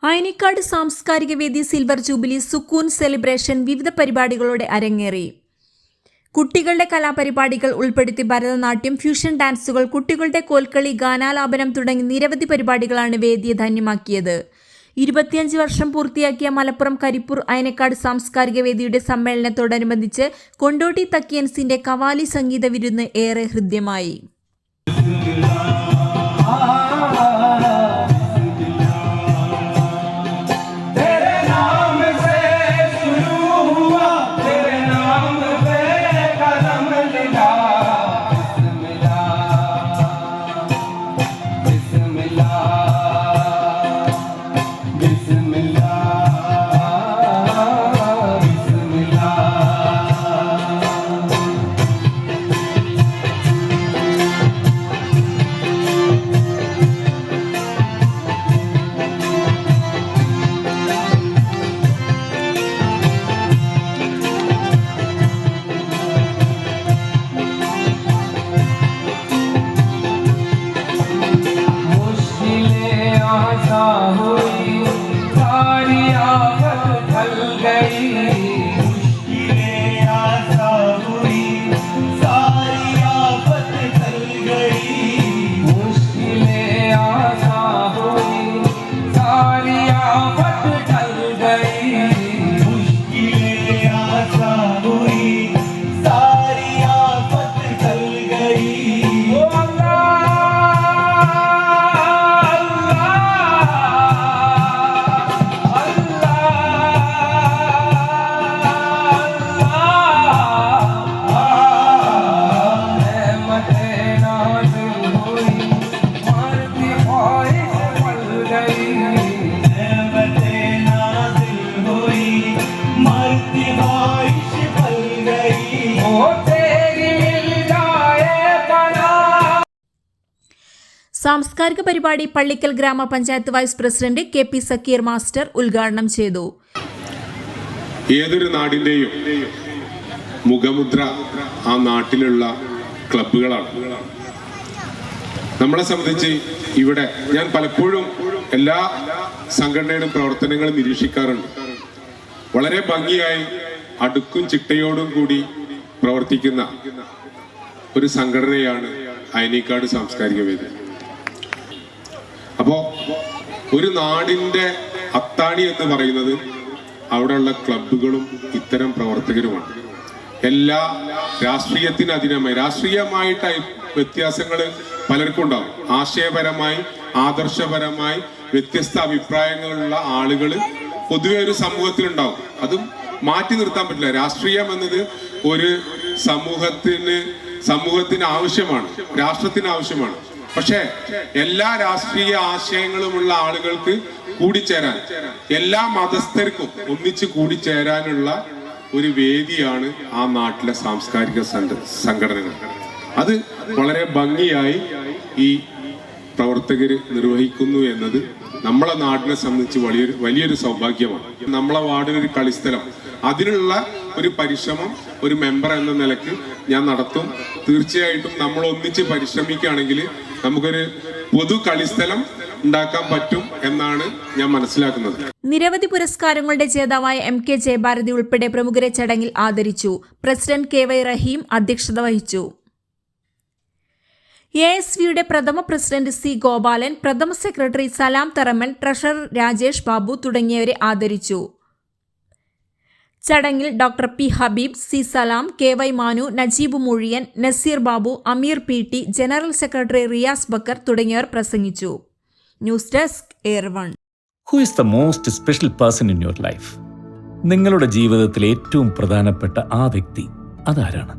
അയനിക്കാട് സാംസ്കാരിക വേദി silver jubilee സുക്കൂൻ സെലിബ്രേഷൻ വിവിധ പരിപാടികളോടെ അരങ്ങേറി. കുട്ടികളുടെ കലാപരിപാടികൾ ഉൾപ്പെടുത്തി ഭരതനാട്യം, ഫ്യൂഷൻ ഡാൻസുകൾ, കുട്ടികളുടെ കോൽക്കളി, ഗാനാലാപനം തുടങ്ങി നിരവധി പരിപാടികളാണ് വേദിയെ ധന്യമാക്കിയത്. 25 വർഷം പൂർത്തിയാക്കിയ മലപ്പുറം കരിപ്പൂർ അയനക്കാട് സാംസ്കാരിക വേദിയുടെ സമ്മേളനത്തോടനുബന്ധിച്ച് കൊണ്ടോട്ടി തക്കിയൻസിന്റെ കവാലി സംഗീത വിരുന്ന് ഏറെ ഹൃദ്യമായി. സാംസ്കാരിക പരിപാടി പള്ളിക്കൽ ഗ്രാമപഞ്ചായത്ത് vice president KP Zakir master ഉദ്ഘാടനം ചെയ്തു. ഏതൊരു നാടിന്റെയും മുഖമുദ്ര ആ നാട്ടിലുള്ള ക്ലബ്ബുകളാണ്. നമ്മളെ സംബന്ധിച്ച് ഇവിടെ ഞാൻ പലപ്പോഴും എല്ലാ സംഘടനയുടെ പ്രവർത്തനങ്ങളും നിരീക്ഷിക്കാറുണ്ട്. വളരെ ഭംഗിയായി അടുക്കും ചിട്ടയോടും കൂടി പ്രവർത്തിക്കുന്ന ഒരു സംഘടനയാണ് അയനിക്കാട് സാംസ്കാരിക വേദി. അപ്പോൾ ഒരു നാടിന്റെ അത്താണി എന്ന് പറയുന്നത് അവിടെയുള്ള ക്ലബ്ബുകളും ഇത്തരം പ്രവർത്തകരുമാണ്. എല്ലാ രാഷ്ട്രീയത്തിന് അധീനമായി രാഷ്ട്രീയമായിട്ട് വ്യത്യാസങ്ങൾ പലർക്കും ഉണ്ടാവും. ആശയപരമായി ആദർശപരമായി വ്യത്യസ്ത അഭിപ്രായങ്ങളുള്ള ആളുകൾ പൊതുവെ ഒരു സമൂഹത്തിലുണ്ടാവും. അതും മാറ്റി നിർത്താൻ പറ്റില്ല. രാഷ്ട്രീയം എന്നത് ഒരു സമൂഹത്തിന് ആവശ്യമാണ്, രാഷ്ട്രത്തിന് ആവശ്യമാണ്. പക്ഷേ എല്ലാ രാഷ്ട്രീയ ആശയങ്ങളുമുള്ള ആളുകൾക്ക് കൂടിച്ചേരാൻ, എല്ലാ മതസ്ഥർക്കും ഒന്നിച്ച് കൂടിച്ചേരാനുള്ള ഒരു വേദിയാണ് ആ നാട്ടിലെ സാംസ്കാരിക സംഘടനകൾ. അത് വളരെ ഭംഗിയായി ഈ പ്രവർത്തകർ നിർവഹിക്കുന്നു എന്നത് നമ്മളെ നാടിനെ സംബന്ധിച്ച് വലിയൊരു സൗഭാഗ്യമാണ്. നമ്മളെ വാർഡിനൊരു കളിസ്ഥലം, അതിനുള്ള ഒരു പരിശ്രമം ഒരു മെമ്പർ എന്ന നിലയ്ക്ക് ഞാൻ നടത്തും. തീർച്ചയായിട്ടും നമ്മൾ ഒന്നിച്ച് പരിശ്രമിക്കുകയാണെങ്കിൽ നമുക്കൊരു പൊതു കളിസ്ഥലം ഉണ്ടാക്കാൻ പറ്റും എന്നാണ് ഞാൻ മനസ്സിലാക്കുന്നത്. നിരവധി പുരസ്കാരങ്ങളുടെ ജേതാവായ MK ജയഭാരതി ഉൾപ്പെടെ പ്രമുഖരെ ചടങ്ങിൽ ആദരിച്ചു. പ്രസിഡന്റ് KY റഹീം അധ്യക്ഷത വഹിച്ചു. ASVയുടെ പ്രഥമ പ്രസിഡന്റ് C ഗോപാലൻ, പ്രഥമ സെക്രട്ടറി സലാം തറമൻ, ട്രഷറർ രാജേഷ് ബാബു തുടങ്ങിയവരെ ആദരിച്ചു. ചടങ്ങിൽ doctor P Habeeb, C Salam, KY Manu, Najeeb Muzhiyan, Naseer Babu, Ameer PT, general secretary Riyas Bakkar തുടങ്ങിയവർ പ്രസംഗിച്ചു. News desk AIR1. Who is the most special person in your life? നിങ്ങളുടെ ജീവിതത്തിലെ ഏറ്റവും പ്രധാനപ്പെട്ട ആ വ്യക്തി അതാരാണ്?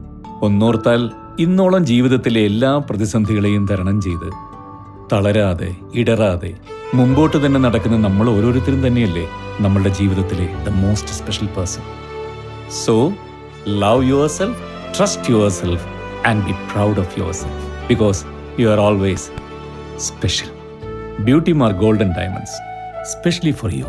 ഒന്നോർത്താൽ ഇന്നോളം ജീവിതത്തിലെ എല്ലാ പ്രതിസന്ധികളെയും തരണം ചെയ്ത് തളരാതെ ഇടറാതെ മുമ്പോട്ട് തന്നെ നടക്കുന്ന നമ്മൾ ഓരോരുത്തരും തന്നെയല്ലേ നമ്മളുടെ ജീവിതത്തിലെ the most special person. So love your self, trust your self and be proud of your self because you are always special. Beauty Mark Gold and Diamonds, specially for you.